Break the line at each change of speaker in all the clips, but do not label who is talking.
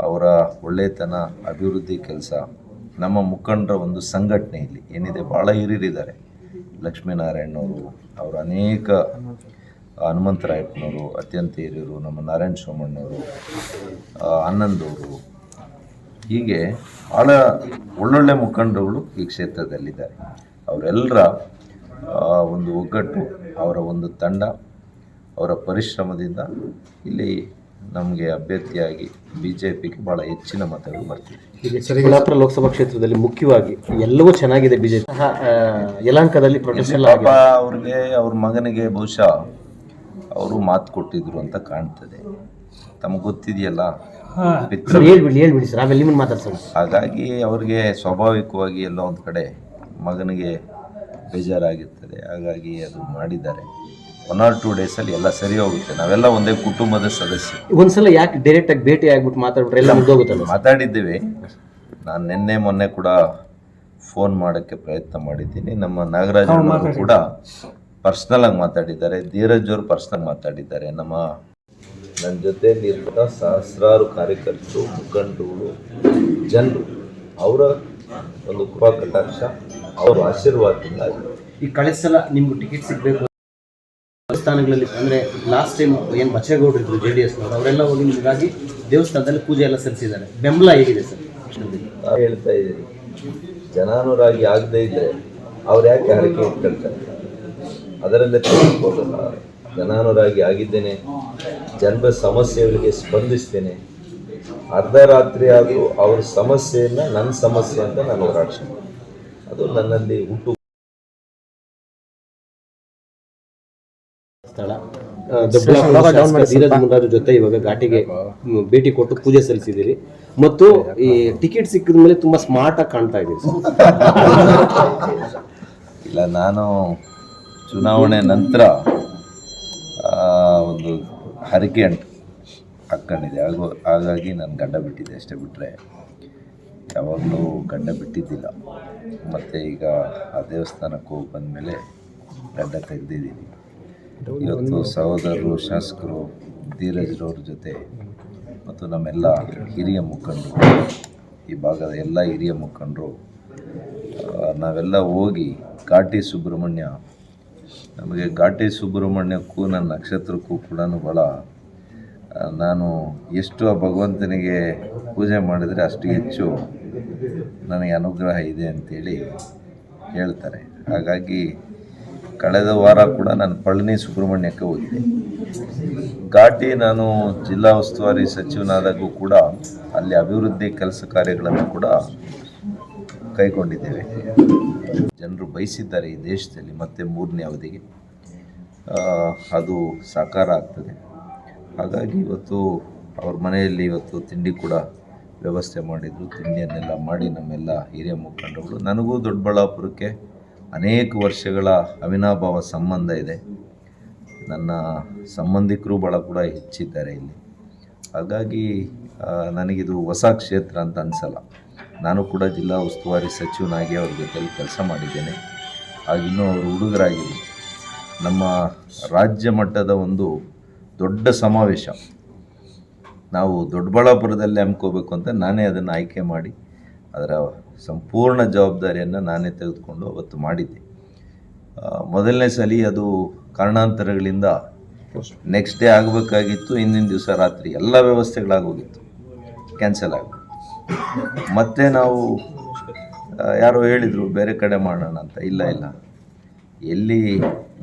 ಅವರ ಒಳ್ಳೆತನ, ಅಭಿವೃದ್ಧಿ ಕೆಲಸ, ನಮ್ಮ ಮುಖಂಡರ ಒಂದು ಸಂಘಟನೆಯಲ್ಲಿ ಏನಿದೆ ಭಾಳ ಹಿರಿಯರಿದ್ದಾರೆ. ಲಕ್ಷ್ಮೀನಾರಾಯಣವರು, ಅವರು ಅನೇಕ ಹನುಮಂತರಾಯಪ್ಪನವರು ಅತ್ಯಂತ ಹಿರಿಯರು, ನಮ್ಮ ನಾರಾಯಣ ಸೋಮಣ್ಣವರು, ಆನಂದವರು, ಹೀಗೆ ಭಾಳ ಒಳ್ಳೊಳ್ಳೆ ಮುಖಂಡರುಗಳು ಈ ಕ್ಷೇತ್ರದಲ್ಲಿದ್ದಾರೆ. ಅವರೆಲ್ಲರ ಒಂದು ಒಗ್ಗಟ್ಟು, ಅವರ ಒಂದು ತಂಡ, ಅವರ ಪರಿಶ್ರಮದಿಂದ ಇಲ್ಲಿ ನಮಗೆ ಅಭ್ಯರ್ಥಿಯಾಗಿ BJPಗೆ ಭಾಳ ಹೆಚ್ಚಿನ ಮತಗಳು ಬರ್ತಿದೆ.
ಚಿಕ್ಕಬಳ್ಳಾಪುರ ಲೋಕಸಭಾ ಕ್ಷೇತ್ರದಲ್ಲಿ ಮುಖ್ಯವಾಗಿ ಎಲ್ಲವೂ ಚೆನ್ನಾಗಿದೆ. BJP ಯಲಹಂಕದಲ್ಲಿ ಪ್ರೊಟೆಸ್ಟ್
ಪಾಪ ಅವ್ರಿಗೆ, ಅವ್ರ ಮಗನಿಗೆ ಬಹುಶಃ ಅವರು ಮಾತು ಕೊಟ್ಟಿದ್ರು ಅಂತ ಕಾಣ್ತದೆ. ತಮಗೆ ಗೊತ್ತಿದೆಯಲ್ಲ,
ಹೇಳ್ಬಿಡಿ ಸರ್, ಆಮೇಲೆ ನಿಮ್ಮನ್ನು ಮಾತಾಡ್ಸೋಣ.
ಹಾಗಾಗಿ ಅವ್ರಿಗೆ ಸ್ವಾಭಾವಿಕವಾಗಿ ಎಲ್ಲೋ ಒಂದು ಕಡೆ ಮಗನಿಗೆ ಬೇಜಾರಾಗಿರ್ತದೆ. ಹಾಗಾಗಿ ಅದು ಮಾಡಿದ್ದಾರೆ. 1 or 2 ಡೇಸಲ್ಲಿ ಎಲ್ಲ ಸರಿ ಹೋಗುತ್ತೆ. ನಾವೆಲ್ಲ ಒಂದೇ ಕುಟುಂಬದ ಸದಸ್ಯರು.
ಒಂದ್ಸಲ ಯಾಕೆ ಡೈರೆಕ್ಟಾಗಿ ಭೇಟಿ ಆಗ್ಬಿಟ್ಟು ಮಾತಾಡ್ಬಿಟ್ರೆ ಎಲ್ಲ ಮುಗ್ದೋಗುತ್ತಲ್ಲ?
ಮಾತಾಡಿದ್ದೇವೆ. ನಾನು ಮೊನ್ನೆ ಕೂಡ ಫೋನ್ ಮಾಡೋಕ್ಕೆ ಪ್ರಯತ್ನ ಮಾಡಿದ್ದೀನಿ. ನಮ್ಮ ನಾಗರಾಜ್ ಅವರು ಕೂಡ ಪರ್ಸ್ನಲಾಗಿ ಮಾತಾಡಿದ್ದಾರೆ. ಧೀರಜ್ ಅವರು ಪರ್ಸ್ನಲ್ ಮಾತಾಡಿದ್ದಾರೆ. ನನ್ನ ಜೊತೆಯಲ್ಲಿ ಇರುವ ಸಹಸ್ರಾರು ಕಾರ್ಯಕರ್ತರು, ಮುಖಂಡರು, ಜನರು, ಅವರ ಒಂದು ಕೃಪಾ ಕಟಾಕ್ಷ, ಅವರ ಆಶೀರ್ವಾದದಿಂದ
ಈ ಕಳೆದ ಸಲ ನಿಮ್ಗೆ ಟಿಕೆಟ್ ಸಿಗಬೇಕು ದೇವಸ್ಥಾನಗಳಲ್ಲಿ, ಅಂದರೆ ಲಾಸ್ಟ್ ಟೈಮ್ ಏನು ಬಚ್ಚೇಗೌಡರು ಇದ್ರು JDSನವರು, ಅವರೆಲ್ಲ ಹೋಗಿ ನಿಮಗಾಗಿ ದೇವಸ್ಥಾನದಲ್ಲಿ ಪೂಜೆ ಎಲ್ಲ ಸಲ್ಲಿಸಿದ್ದಾರೆ. ಬೆಂಬಲ ಹೇಗಿದೆ ಸರ್?
ನಾವು ಹೇಳ್ತಾ ಇದ್ದೀವಿ, ಜನಾನುರಾಗಿ ಆಗದೇ ಇದ್ದರೆ ಅವ್ರು ಯಾಕೆ ಹರಕೆ ಇಟ್ಕೊಳ್ತಾರೆ? ಅದರಲ್ಲೇ ತಿಳಿಸ್ಬೋದಲ್ಲ. ಜನಾನುರಾಗಿ ಆಗಿದ್ದೇನೆ, ಜನರ ಸಮಸ್ಯೆಗಳಿಗೆ ಸ್ಪಂದಿಸ್ತೇನೆ. ಅರ್ಧ ರಾತ್ರಿ ಆದರೂ ಅವ್ರ ಸಮಸ್ಯೆಯನ್ನು ನನ್ನ ಸಮಸ್ಯೆ ಅಂತ ನಾನು ಹೋರಾಡ್ತೀನಿ. ಅದು ನನ್ನಲ್ಲಿ ಹುಟ್ಟು
ಸ್ಥಳ. ಧೀರಜ್ ಮುಂಡಾರ ಜೊತೆ ಇವಾಗ ಘಾಟಿಗೆ ಭೇಟಿ ಕೊಟ್ಟು ಪೂಜೆ ಸಲ್ಲಿಸಿದ್ದೀರಿ ಮತ್ತು ಈ ಟಿಕೆಟ್ ಸಿಕ್ಕಿದ ಮೇಲೆ ತುಂಬಾ ಸ್ಮಾರ್ಟ್ ಆಗಿ ಕಾಣ್ತಾ ಇದ್ದೀರಿ.
ಇಲ್ಲ, ನಾನು ಚುನಾವಣೆ ನಂತರ ಒಂದು ಹರಕೆ ಹಾಕ್ಕೊಂಡಿದ್ದೆ. ಹಾಗಾಗಿ ನಾನು ಗಡ್ಡ ಬಿಟ್ಟಿದ್ದೆ, ಅಷ್ಟೇ. ಬಿಟ್ಟರೆ ಯಾವಾಗಲೂ ಗಡ್ಡ ಬಿಟ್ಟಿದ್ದಿಲ್ಲ. ಮತ್ತು ಈಗ ಆ ದೇವಸ್ಥಾನಕ್ಕೆ ಹೋಗಿ ಬಂದಮೇಲೆ ಗಡ್ಡ ತೆಗೆದಿದ್ದೀನಿ. ಇವತ್ತು ಸಹೋದರರು, ಶಾಸಕರು, ಧೀರಜ್ರವ್ರ ಜೊತೆ ಮತ್ತು ನಮ್ಮೆಲ್ಲ ಹಿರಿಯ ಮುಖಂಡರು, ಈ ಭಾಗದ ಎಲ್ಲ ಹಿರಿಯ ಮುಖಂಡರು, ನಾವೆಲ್ಲ ಹೋಗಿ ಘಾಟಿ ಸುಬ್ರಹ್ಮಣ್ಯ, ನಮಗೆ ಘಾಟಿ ಸುಬ್ರಹ್ಮಣ್ಯಕ್ಕೂ ನನ್ನ ನಕ್ಷತ್ರಕ್ಕೂ ಕೂಡ ಭಾಳ, ನಾನು ಎಷ್ಟು ಆ ಭಗವಂತನಿಗೆ ಪೂಜೆ ಮಾಡಿದರೆ ಅಷ್ಟು ಹೆಚ್ಚು ನನಗೆ ಅನುಗ್ರಹ ಇದೆ ಅಂಥೇಳಿ ಹೇಳ್ತಾರೆ. ಹಾಗಾಗಿ ಕಳೆದ ವಾರ ಕೂಡ ನಾನು ಪಳನಿ ಸುಬ್ರಹ್ಮಣ್ಯಕ್ಕೆ ಹೋಗಿದ್ದೆ. ಘಾಟಿ ನಾನು ಜಿಲ್ಲಾ ಉಸ್ತುವಾರಿ ಸಚಿವನಾದಾಗೂ ಕೂಡ ಅಲ್ಲಿ ಅಭಿವೃದ್ಧಿ ಕೆಲಸ ಕಾರ್ಯಗಳನ್ನು ಕೂಡ ಕೈಗೊಂಡಿದ್ದೇವೆ. ಜನರು ಬಯಸಿದ್ದಾರೆ ಈ ದೇಶದಲ್ಲಿ ಮತ್ತೆ 3ನೇ ಅವಧಿಗೆ ಅದು ಸಾಕಾರ ಆಗ್ತದೆ. ಹಾಗಾಗಿ ಇವತ್ತು ಅವ್ರ ಮನೆಯಲ್ಲಿ ಇವತ್ತು ತಿಂಡಿ ಕೂಡ ವ್ಯವಸ್ಥೆ ಮಾಡಿದರು. ತಿಂಡಿಯನ್ನೆಲ್ಲ ಮಾಡಿ ನಮ್ಮೆಲ್ಲ ಹಿರಿಯ ಮುಖಂಡರುಗಳು, ನನಗೂ ದೊಡ್ಡಬಳ್ಳಾಪುರಕ್ಕೆ ಅನೇಕ ವರ್ಷಗಳ ಅವಿನಾಭಾವ ಸಂಬಂಧ ಇದೆ. ನನ್ನ ಸಂಬಂಧಿಕರು ಭಾಳ ಕೂಡ ಹೆಚ್ಚಿದ್ದಾರೆ ಇಲ್ಲಿ. ಹಾಗಾಗಿ ನನಗಿದು ಹೊಸ ಕ್ಷೇತ್ರ ಅಂತ ಅನಿಸಲ್ಲ. ನಾನು ಕೂಡ ಜಿಲ್ಲಾ ಉಸ್ತುವಾರಿ ಸಚಿವನಾಗಿ ಅವ್ರ ಜೊತೆಯಲ್ಲಿ ಕೆಲಸ ಮಾಡಿದ್ದೇನೆ. ಆಗಿನ್ನೂ ಅವರು ಹುಡುಗರಾಗಿದ್ದರು. ನಮ್ಮ ರಾಜ್ಯ ಮಟ್ಟದ ಒಂದು ದೊಡ್ಡ ಸಮಾವೇಶ ನಾವು ದೊಡ್ಡಬಳ್ಳಾಪುರದಲ್ಲಿ ಹಮ್ಮಿಕೋಬೇಕು ಅಂತ ನಾನೇ ಅದನ್ನು ಆಯ್ಕೆ ಮಾಡಿ ಅದರ ಸಂಪೂರ್ಣ ಜವಾಬ್ದಾರಿಯನ್ನು ನಾನೇ ತೆಗೆದುಕೊಂಡು ಅವತ್ತು ಮಾಡಿದ್ದೆ. ಮೊದಲನೇ ಸಲ ಅದು ಕಾರಣಾಂತರಗಳಿಂದ ನೆಕ್ಸ್ಟ್ ಡೇ ಆಗಬೇಕಾಗಿತ್ತು. ಹಿಂದಿನ ದಿವಸ ರಾತ್ರಿ ಎಲ್ಲ ವ್ಯವಸ್ಥೆಗಳಾಗೋಗಿತ್ತು, ಕ್ಯಾನ್ಸಲ್ ಆಗಿತ್ತು. ಮತ್ತೆ ನಾವು ಯಾರೋ ಹೇಳಿದರು ಬೇರೆ ಕಡೆ ಮಾಡೋಣ ಅಂತ. ಇಲ್ಲ, ಎಲ್ಲಿ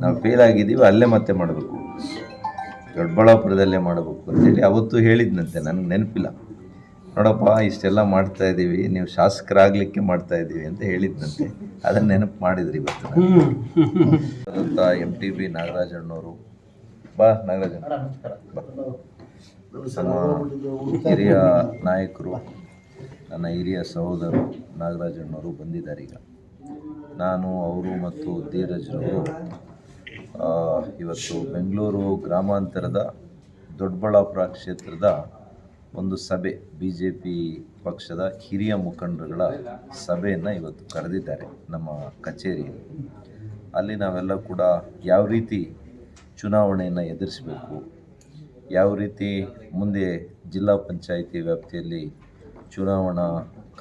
ನಾವು ಫೇಲ್ ಆಗಿದ್ದೀವಿ ಅಲ್ಲೇ ಮತ್ತೆ ಮಾಡಬೇಕು, ದೊಡ್ಡಬಳ್ಳಾಪುರದಲ್ಲೇ ಮಾಡಬೇಕು ಅಂತೇಳಿ ಅವತ್ತು ಹೇಳಿದ್ನಂತೆ. ನನಗೆ ನೆನಪಿಲ್ಲ. ನೋಡಪ್ಪ, ಇಷ್ಟೆಲ್ಲ ಮಾಡ್ತಾಯಿದ್ದೀವಿ, ನೀವು ಶಾಸಕರಾಗಲಿಕ್ಕೆ ಮಾಡ್ತಾಯಿದ್ದೀವಿ ಅಂತ ಹೇಳಿದ್ನಂತೆ. ಅದನ್ನು ನೆನಪು ಮಾಡಿದ್ರಿ ಇವತ್ತು. MTB ನಾಗರಾಜಣ್ಣವರು, ಬಾ ನಾಗರಾಜಣ್ಣ ಬಾ. ನಮ್ಮ ಹಿರಿಯ ನಾಯಕರು, ನನ್ನ ಹಿರಿಯ ಸಹೋದರರು ನಾಗರಾಜಣ್ಣವರು ಬಂದಿದ್ದಾರೆ. ಈಗ ನಾನು, ಅವರು ಮತ್ತು ಧೀರಜ್ರವರು ಇವತ್ತು ಬೆಂಗಳೂರು ಗ್ರಾಮಾಂತರದ ದೊಡ್ಡಬಳ್ಳಾಪುರ ಕ್ಷೇತ್ರದ ಒಂದು ಸಭೆ, BJP ಪಕ್ಷದ ಹಿರಿಯ ಮುಖಂಡರುಗಳ ಸಭೆಯನ್ನು ಇವತ್ತು ಕರೆದಿದ್ದಾರೆ ನಮ್ಮ ಕಚೇರಿಯಲ್ಲಿ. ಅಲ್ಲಿ ನಾವೆಲ್ಲ ಕೂಡ ಯಾವ ರೀತಿ ಚುನಾವಣೆಯನ್ನು ಎದುರಿಸಬೇಕು, ಯಾವ ರೀತಿ ಮುಂದೆ ಜಿಲ್ಲಾ ಪಂಚಾಯಿತಿ ವ್ಯಾಪ್ತಿಯಲ್ಲಿ ಚುನಾವಣಾ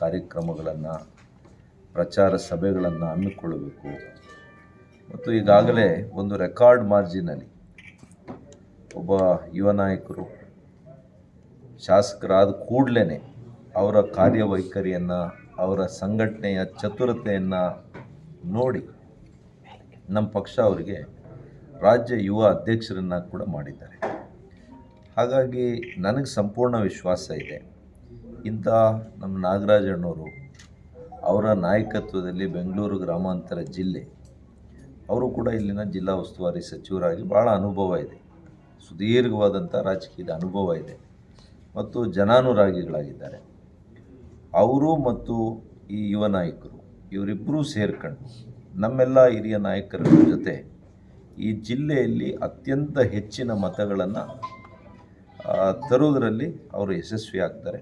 ಕಾರ್ಯಕ್ರಮಗಳನ್ನು ಪ್ರಚಾರ ಸಭೆಗಳನ್ನು ಹಮ್ಮಿಕೊಳ್ಳಬೇಕು ಮತ್ತು ಈಗಾಗಲೇ ಒಂದು ರೆಕಾರ್ಡ್ ಮಾರ್ಜಿನಲ್ಲಿ ಒಬ್ಬ ಯುವ ನಾಯಕರು ಶಾಸಕರಾದ ಕೂಡಲೇ ಅವರ ಕಾರ್ಯವೈಖರಿಯನ್ನು ಅವರ ಸಂಘಟನೆಯ ಚತುರತೆಯನ್ನು ನೋಡಿ ನಮ್ಮ ಪಕ್ಷ ಅವರಿಗೆ ರಾಜ್ಯ ಯುವ ಅಧ್ಯಕ್ಷರನ್ನು ಕೂಡ ಮಾಡಿದ್ದಾರೆ. ಹಾಗಾಗಿ ನನಗೆ ಸಂಪೂರ್ಣ ವಿಶ್ವಾಸ ಇದೆ, ಇಂಥ ನಮ್ಮ ನಾಗರಾಜಣ್ಣವರು ಅವರ ನಾಯಕತ್ವದಲ್ಲಿ ಬೆಂಗಳೂರು ಗ್ರಾಮಾಂತರ ಜಿಲ್ಲೆ ಅವರು ಕೂಡ ಇಲ್ಲಿನ ಜಿಲ್ಲಾ ಉಸ್ತುವಾರಿ ಸಚಿವರಾಗಿ ಭಾಳ ಅನುಭವ ಇದೆ, ಸುದೀರ್ಘವಾದಂಥ ರಾಜಕೀಯದ ಅನುಭವ ಇದೆ ಮತ್ತು ಜನಾನುರಾಗಿಗಳಾಗಿದ್ದಾರೆ. ಅವರು ಮತ್ತು ಈ ಯುವ ನಾಯಕರು ಇವರಿಬ್ಬರೂ ಸೇರ್ಕೊಂಡು ನಮ್ಮೆಲ್ಲ ಹಿರಿಯ ನಾಯಕರ ಜೊತೆ ಈ ಜಿಲ್ಲೆಯಲ್ಲಿ ಅತ್ಯಂತ ಹೆಚ್ಚಿನ ಮತಗಳನ್ನು ತರುವುದರಲ್ಲಿ ಅವರು ಯಶಸ್ವಿ ಆಗ್ತಾರೆ.